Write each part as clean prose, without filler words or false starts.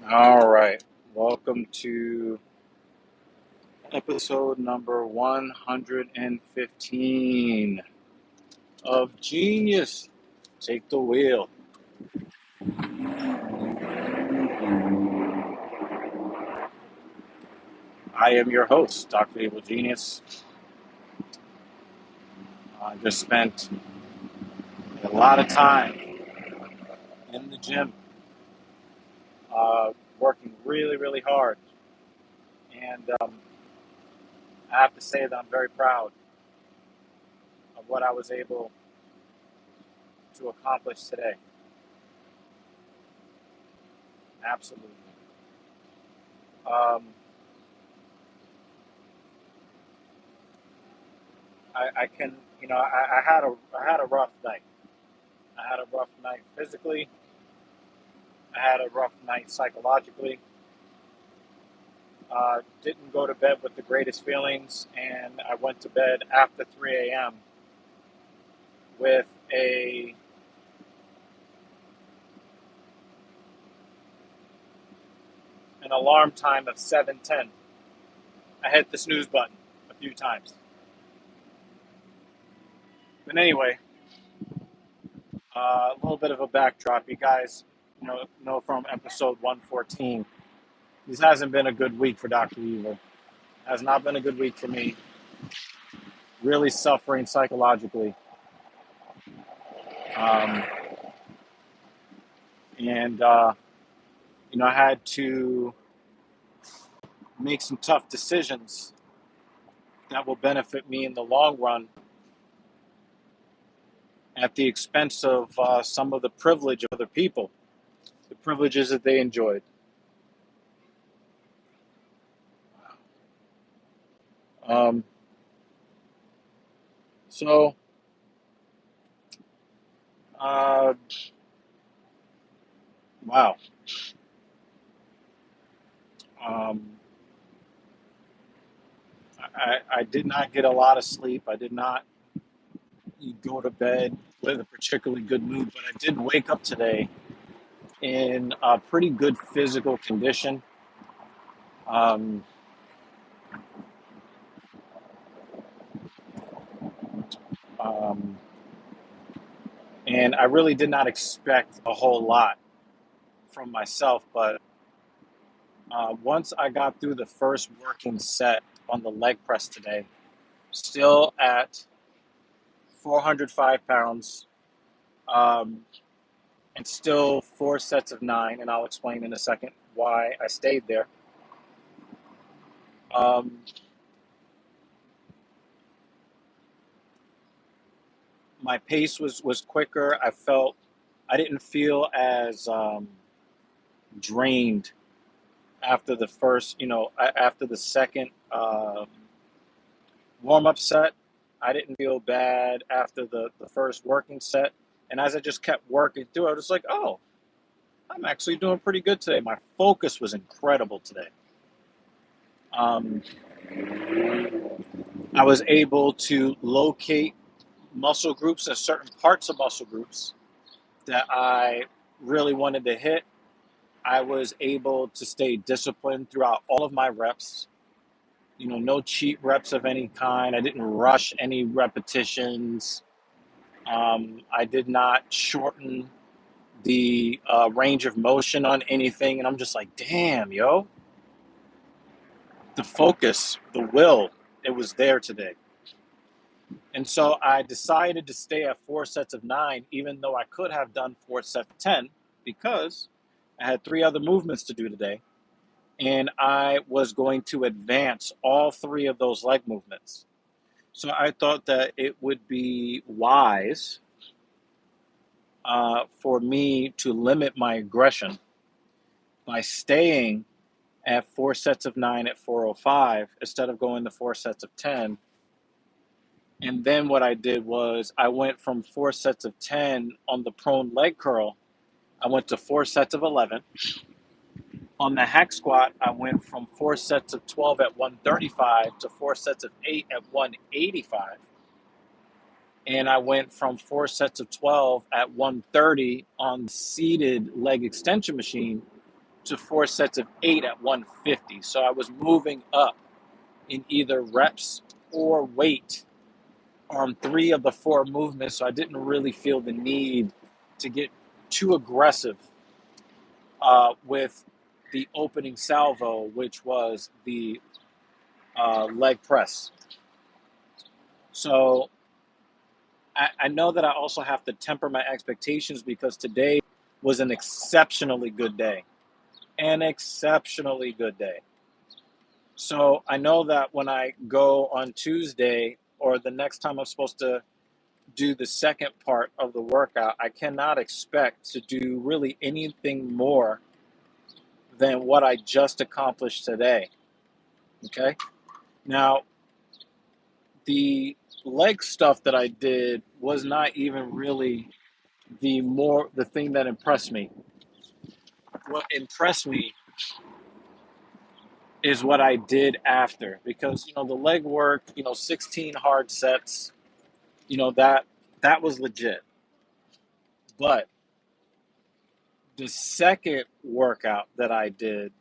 All right. Welcome to episode number 115 of Genius. Take the wheel. I am your host, Dr. Evil Genius. I just spent a lot of time in the gym, working really, really hard. And I have to say that I'm very proud of what I was able to accomplish today. Absolutely. Um, I can, I had a rough night. I had a rough night physically. I had a rough night psychologically. Didn't go to bed with the greatest feelings, and I went to bed after 3 a.m. with an alarm time of 7:10. I hit the snooze button a few times. But anyway, a little bit of a backdrop. You guys know from episode 114, this hasn't been a good week for Dr. Evil. Has not been a good week for me. Really suffering psychologically. Um, and I had to make some tough decisions that will benefit me in the long run at the expense of some of the privilege of other people, the privileges that they enjoyed. Um, so, uh, wow. Um, I did not get a lot of sleep. I did not go to bed with a particularly good mood, but I did wake up today in a pretty good physical condition. Um, um, and I really did not expect a whole lot from myself, but once I got through the first working set on the leg press today, still at 405 pounds, um, and still 4 sets of 9, and I'll explain in a second why I stayed there. Um, my pace was quicker. I didn't feel as drained after the first, after the second warm up set. I didn't feel bad after the first working set. And as I just kept working through, I was like, oh, I'm actually doing pretty good today. My focus was incredible today. Um, I was able to locate muscle groups and certain parts of muscle groups that I really wanted to hit. I was able to stay disciplined throughout all of my reps. No cheat reps of any kind. I didn't rush any repetitions. I did not shorten the range of motion on anything. And I'm just like, damn, yo, the focus, the will, it was there today. And so I decided to stay at 4 sets of 9, even though I could have done 4 sets of 10, because I had 3 other movements to do today. And I was going to advance all 3 of those leg movements. So I thought that it would be wise for me to limit my aggression by staying at 4 sets of 9 at 405 instead of going to 4 sets of 10. And then what I did was I went from 4 sets of 10 on the prone leg curl. I went to 4 sets of 11. On the hack squat, I went from 4 sets of 12 at 135 to 4 sets of 8 at 185. And I went from 4 sets of 12 at 130 on the seated leg extension machine to 4 sets of 8 at 150. So I was moving up in either reps or weight on 3 of the 4 movements. So I didn't really feel the need to get too aggressive with the opening salvo, which was the leg press. So I know that I also have to temper my expectations because today was an exceptionally good day. An exceptionally good day. So I know that when I go on Tuesday or the next time I'm supposed to do the second part of the workout, I cannot expect to do really anything more than what I just accomplished today. Okay? Now, the leg stuff that I did was not even really the thing that impressed me. What impressed me is what I did after, because the leg work, 16 hard sets, that was legit. But the second workout that I did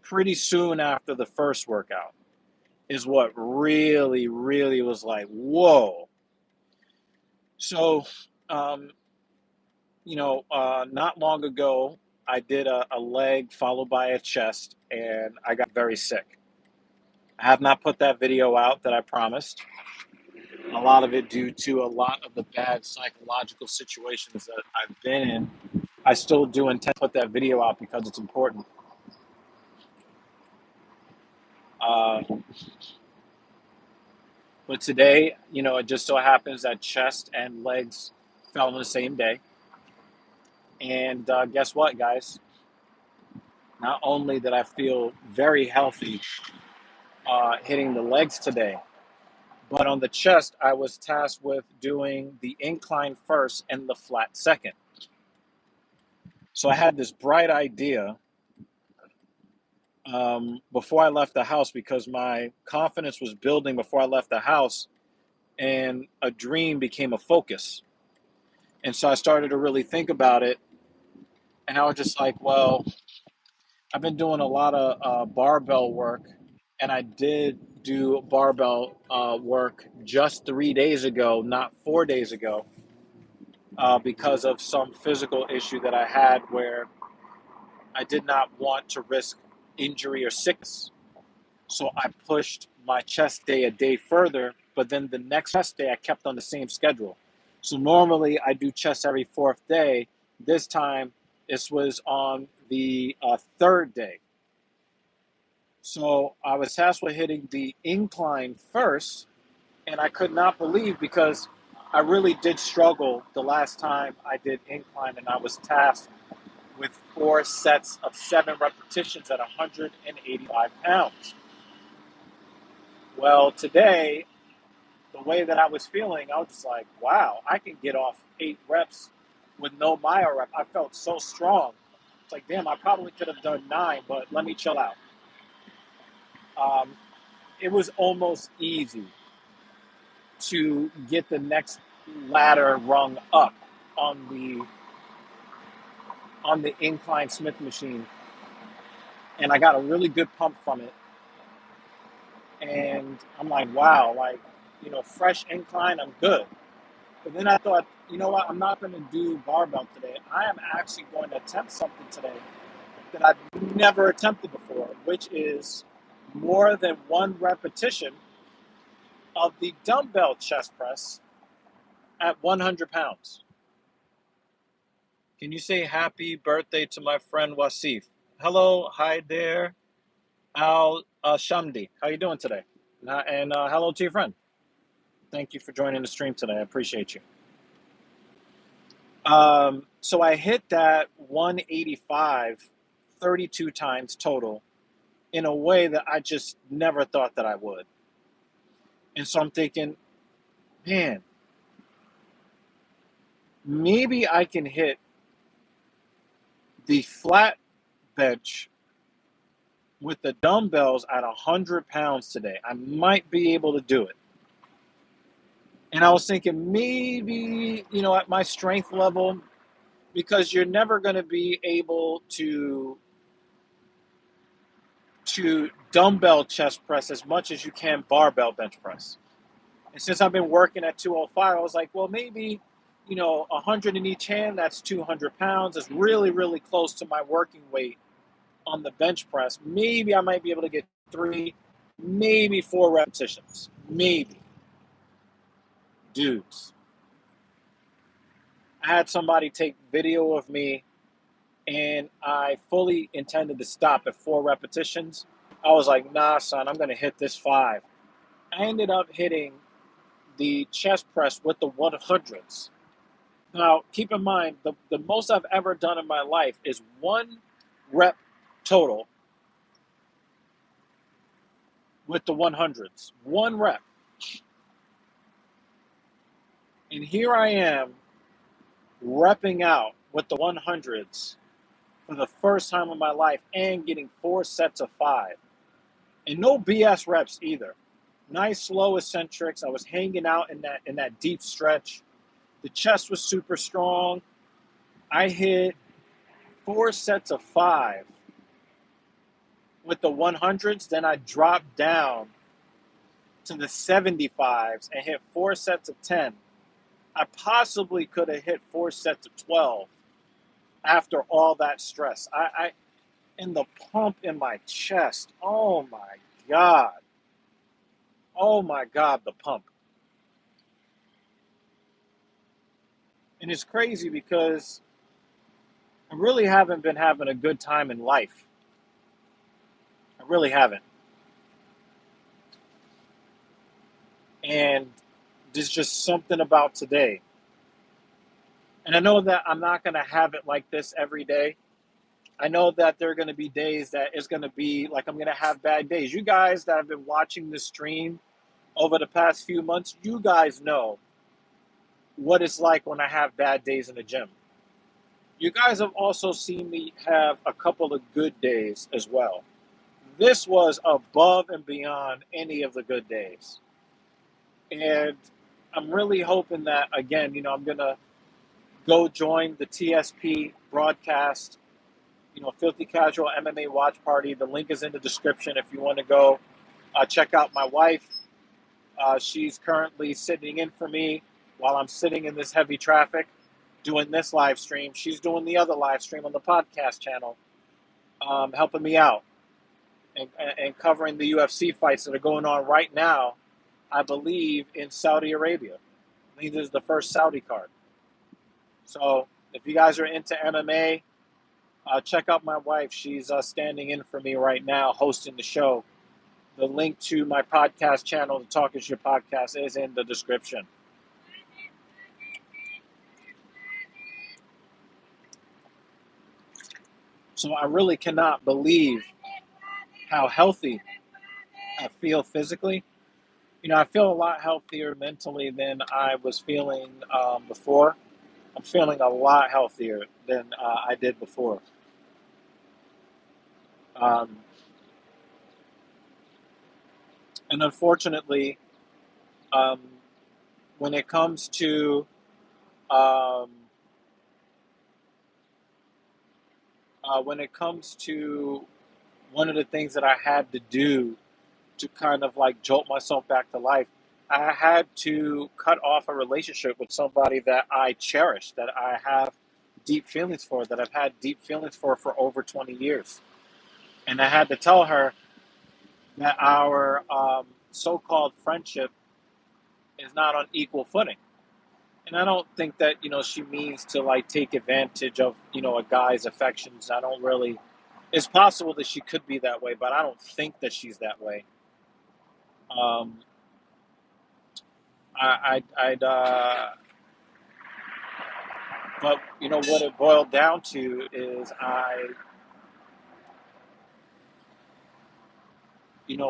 pretty soon after the first workout is what really, really was like, whoa. So, not long ago, I did a leg followed by a chest, and I got very sick. I have not put that video out that I promised. A lot of it due to a lot of the bad psychological situations that I've been in. I still do intend to put that video out because it's important. But today, it just so happens that chest and legs fell on the same day. And guess what, guys? Not only did I feel very healthy hitting the legs today, but on the chest, I was tasked with doing the incline first and the flat second. So I had this bright idea before I left the house because my confidence was building before I left the house, and a dream became a focus. And so I started to really think about it, and I was just like, well, I've been doing a lot of barbell work, and I did do barbell work just 3 days ago, not 4 days ago, because of some physical issue that I had where I did not want to risk injury or sickness. So I pushed my chest day a day further, but then the next chest day I kept on the same schedule. So normally I do chest every 4th day. This time this was on the 3rd day. So I was tasked with hitting the incline first, and I could not believe because I really did struggle the last time I did incline, and I was tasked with 4 sets of 7 repetitions at 185 pounds. Well, today, the way that I was feeling, I was just like, wow, I can get off 8 reps with no myo rep. I felt so strong. It's like, damn, I probably could have done 9, but let me chill out. It was almost easy to get the next ladder rung up on the incline Smith machine, and I got a really good pump from it. And I'm like, wow, fresh incline, I'm good. But then I thought, you know what, I'm not going to do barbell today. I am actually going to attempt something today that I've never attempted before, which is more than 1 repetition of the dumbbell chest press at 100 pounds. Can you say happy birthday to my friend Wasif? Hello, hi there, Al Shamdi. How you doing today? And hello to your friend. Thank you for joining the stream today. I appreciate you. So I hit that 185 32 times total in a way that I just never thought that I would. And so I'm thinking, man, maybe I can hit the flat bench with the dumbbells at 100 pounds today. I might be able to do it. And I was thinking maybe, at my strength level, because you're never going to be able to dumbbell chest press as much as you can barbell bench press. And since I've been working at 205, I was like, well, maybe, 100 in each hand, that's 200 pounds. It's really, really close to my working weight on the bench press. Maybe I might be able to get 3, maybe 4 repetitions. Maybe. Dudes. I had somebody take video of me, and I fully intended to stop at 4 repetitions. I was like, nah, son, I'm going to hit this 5. I ended up hitting the chest press with the 100s. Now, keep in mind, the most I've ever done in my life is 1 rep total with the 100s. 1 rep. And here I am repping out with the 100s for the first time in my life and getting 4 sets of 5. And no BS reps either. Nice slow eccentrics. I was hanging out in that deep stretch. The chest was super strong. I hit 4 sets of 5 with the 100s. Then I dropped down to the 75s and hit 4 sets of 10. I possibly could have hit 4 sets of 12 after all that stress. And the pump in my chest. Oh my God. Oh my God, the pump. And it's crazy because I really haven't been having a good time in life. I really haven't. And there's just something about today. And I know that I'm not going to have it like this every day. I know that there are going to be days that it's going to be like I'm going to have bad days. You guys that have been watching this stream over the past few months, you guys know what it's like when I have bad days in the gym. You guys have also seen me have a couple of good days as well. This was above and beyond any of the good days. And I'm really hoping that, again, I'm going to go join the TSP broadcast, Filthy Casual MMA Watch Party. The link is in the description if you want to go check out my wife. She's currently sitting in for me while I'm sitting in this heavy traffic doing this live stream. She's doing the other live stream on the podcast channel, helping me out and covering the UFC fights that are going on right now, I believe, in Saudi Arabia. I think this is the first Saudi card. So if you guys are into MMA, check out my wife. She's standing in for me right now, hosting the show. The link to my podcast channel, the Talk Is Your Podcast, is in the description. So I really cannot believe how healthy I feel physically. I feel a lot healthier mentally than I was feeling before. I'm feeling a lot healthier than I did before. And unfortunately, when it comes to one of the things that I had to do to kind of like jolt myself back to life, I had to cut off a relationship with somebody that I cherish, that I have deep feelings for, that I've had deep feelings for over 20 years. And I had to tell her that our so-called friendship is not on equal footing. And I don't think that, she means to like take advantage of, a guy's affections. I don't really, it's possible that she could be that way, but I don't think that she's that way. Um, I'd but what it boiled down to is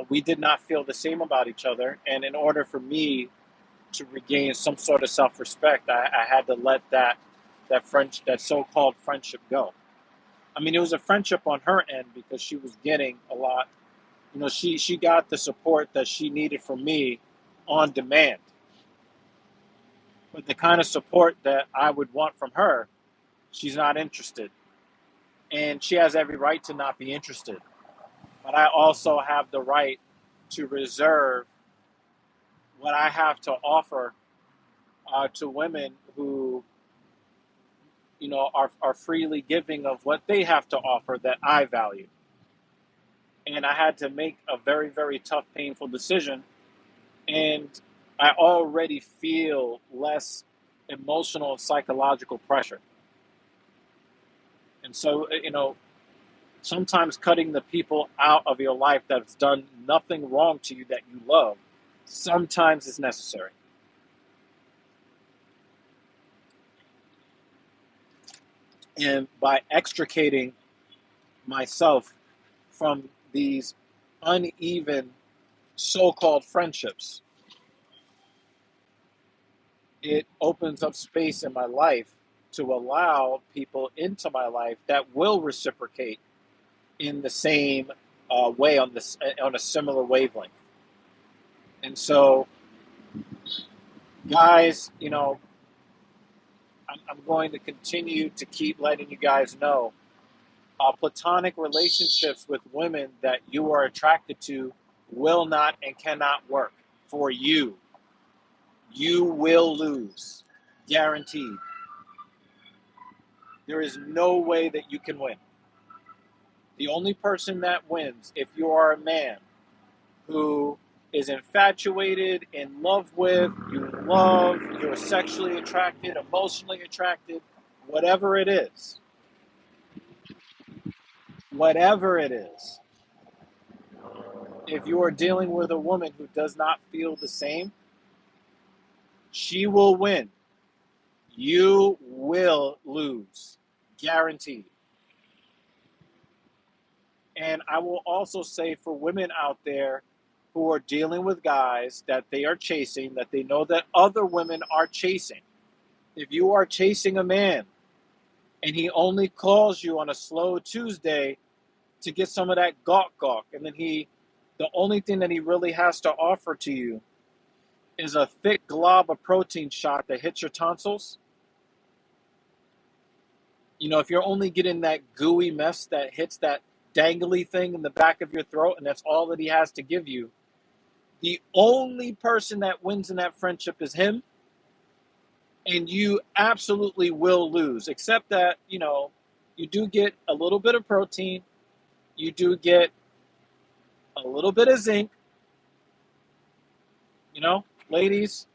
we did not feel the same about each other. And in order for me to regain some sort of self-respect, I had to let that so-called friendship go. I mean, it was a friendship on her end because she was getting a lot. She got the support that she needed from me on demand. But the kind of support that I would want from her, she's not interested. And she has every right to not be interested. But I also have the right to reserve what I have to offer to women who, are freely giving of what they have to offer that I value. And I had to make a very, very tough, painful decision. And I already feel less emotional and psychological pressure. And so, sometimes cutting the people out of your life that's done nothing wrong to you that you love, sometimes is necessary. And by extricating myself from these uneven so-called friendships, it opens up space in my life to allow people into my life that will reciprocate in the same way on a similar wavelength. And so, guys, I'm going to continue to keep letting you guys know platonic relationships with women that you are attracted to will not and cannot work for you. You will lose. Guaranteed. There is no way that you can win. The only person that wins, if you are a man who is infatuated, in love with, you're sexually attracted, emotionally attracted, whatever it is, whatever it is, if you are dealing with a woman who does not feel the same, she will win. You will lose. Guaranteed. And I will also say for women out there who are dealing with guys that they are chasing, that they know that other women are chasing. If you are chasing a man and he only calls you on a slow Tuesday to get some of that gawk, and then the only thing that he really has to offer to you is a thick glob of protein shot that hits your tonsils. If you're only getting that gooey mess that hits that dangly thing in the back of your throat and that's all that he has to give you, the only person that wins in that friendship is him, and you absolutely will lose, except that, you do get a little bit of protein, you do get a little bit of zinc. Ladies,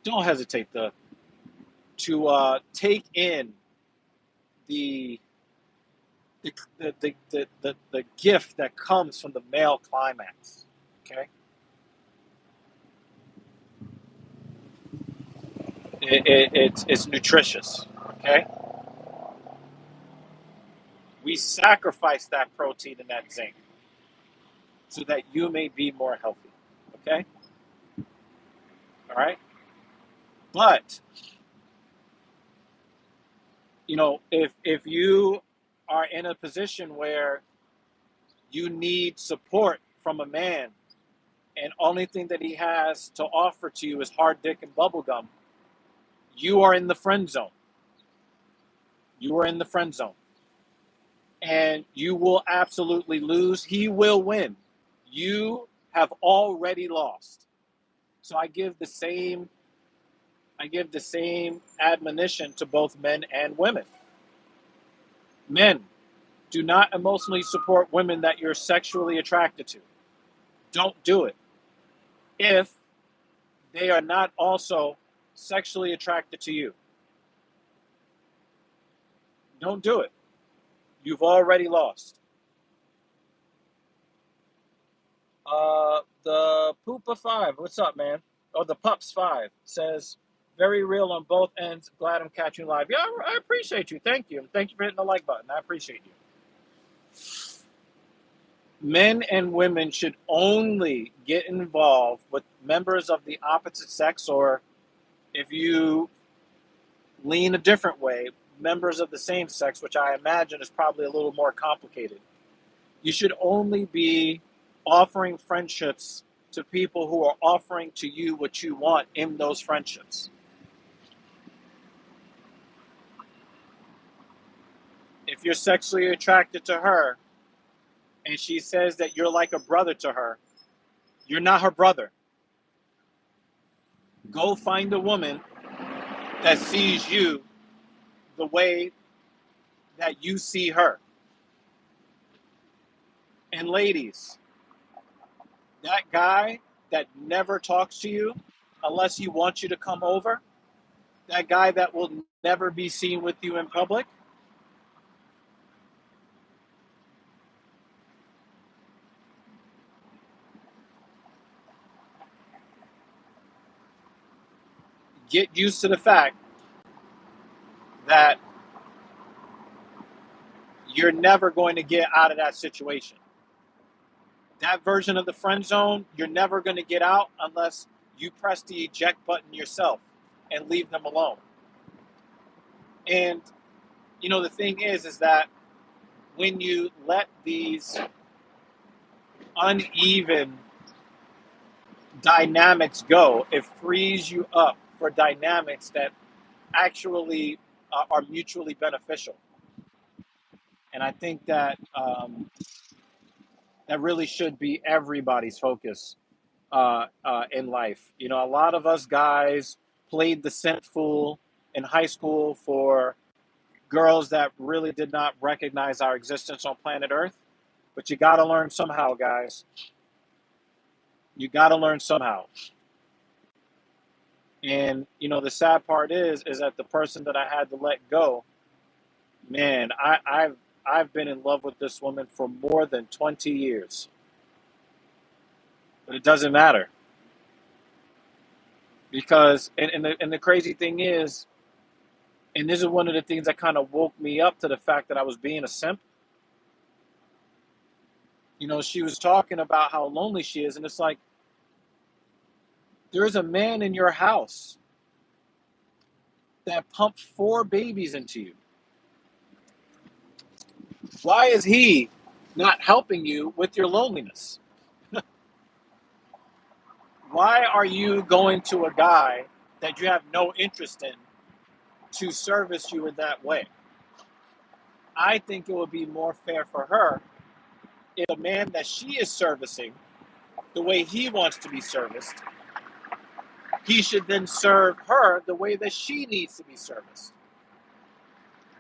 don't hesitate to take in the the gift that comes from the male climax. Okay, it's nutritious. Okay, we sacrifice that protein and that zinc so that you may be more healthy. Okay, all right. But if you are in a position where you need support from a man, and only thing that he has to offer to you is hard dick and bubblegum, you are in the friend zone. You are in the friend zone. And you will absolutely lose. He will win. You have already lost. So I give the same admonition to both men and women. Men, do not emotionally support women that you're sexually attracted to. Don't do it. If they are not also sexually attracted to you. Don't do it. You've already lost. The Poopa 5, what's up, man? Oh, the Pups 5 says, very real on both ends. Glad I'm catching live. Yeah, I appreciate you. Thank you. And thank you for hitting the like button. I appreciate you. Men and women should only get involved with members of the opposite sex, or if you lean a different way, members of the same sex, which I imagine is probably a little more complicated. You should only be offering friendships to people who are offering to you what you want in those friendships. If you're sexually attracted to her and she says that you're like a brother to her, you're not her brother. Go find a woman that sees you the way that you see her. And ladies, that guy that never talks to you unless he wants you to come over, that guy that will never be seen with you in public, get used to the fact that you're never going to get out of that situation. That version of the friend zone, you're never going to get out unless you press the eject button yourself and leave them alone. And, the thing is that when you let these uneven dynamics go, it frees you up for dynamics that actually are mutually beneficial. And I think that that really should be everybody's focus in life. A lot of us guys played the simp fool in high school for girls that really did not recognize our existence on planet Earth. But you got to learn somehow, guys. You got to learn somehow. And the sad part is that the person that I had to let go, man, I've been in love with this woman for more than 20 years. But it doesn't matter. Because, and the crazy thing is, and this is one of the things that kind of woke me up to the fact that I was being a simp. She was talking about how lonely she is, and it's like, there's a man in your house that pumped 4 babies into you. Why is he not helping you with your loneliness? Why are you going to a guy that you have no interest in to service you in that way? I think it would be more fair for her if the man that she is servicing, the way he wants to be serviced, he should then serve her the way that she needs to be serviced.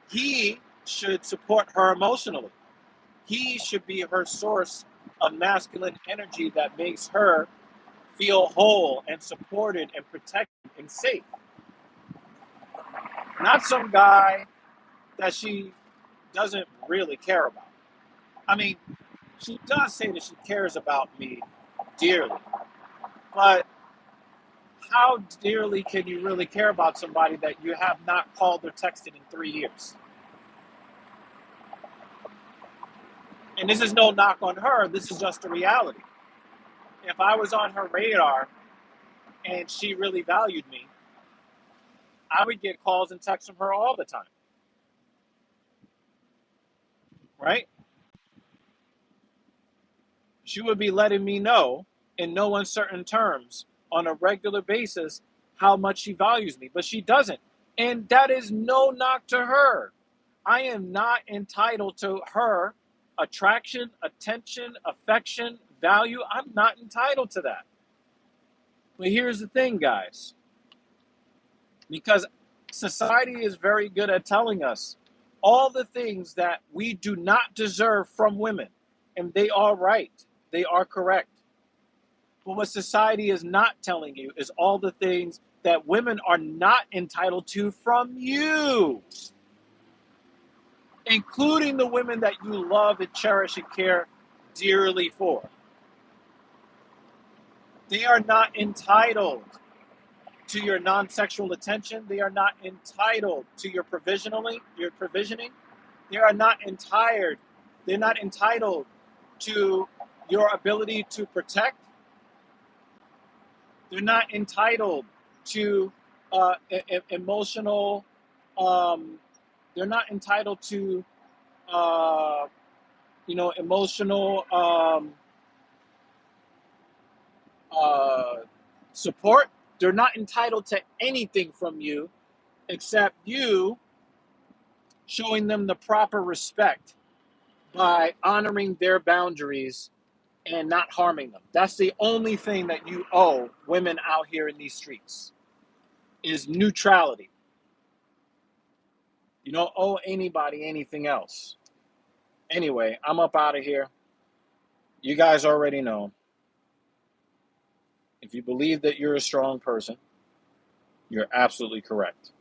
He should support her emotionally. He should be her source of masculine energy that makes her feel whole and supported and protected and safe. Not some guy that she doesn't really care about. I mean, she does say that she cares about me dearly, but how dearly can you really care about somebody that you have not called or texted in 3 years? And this is no knock on her. This is just a reality. If I was on her radar and she really valued me, I would get calls and texts from her all the time. Right? She would be letting me know in no uncertain terms on a regular basis how much she values me, but she doesn't. And that is no knock to her. I am not entitled to her attraction, attention, affection, value. I'm not entitled to that. But here's the thing, guys. Because society is very good at telling us all the things that we do not deserve from women. And they are right. They are correct. But what society is not telling you is all the things that women are not entitled to from you, including the women that you love and cherish and care dearly for. They are not entitled to your non-sexual attention. They are not entitled to your provisioning. They are not entitled. They're not entitled to your ability to protect. They're not entitled to emotional. They're not entitled to emotional support. They're not entitled to anything from you except you showing them the proper respect by honoring their boundaries and not harming them. That's the only thing that you owe women out here in these streets is neutrality. You don't owe anybody anything else. Anyway, I'm up out of here. You guys already know. If you believe that you're a strong person, you're absolutely correct.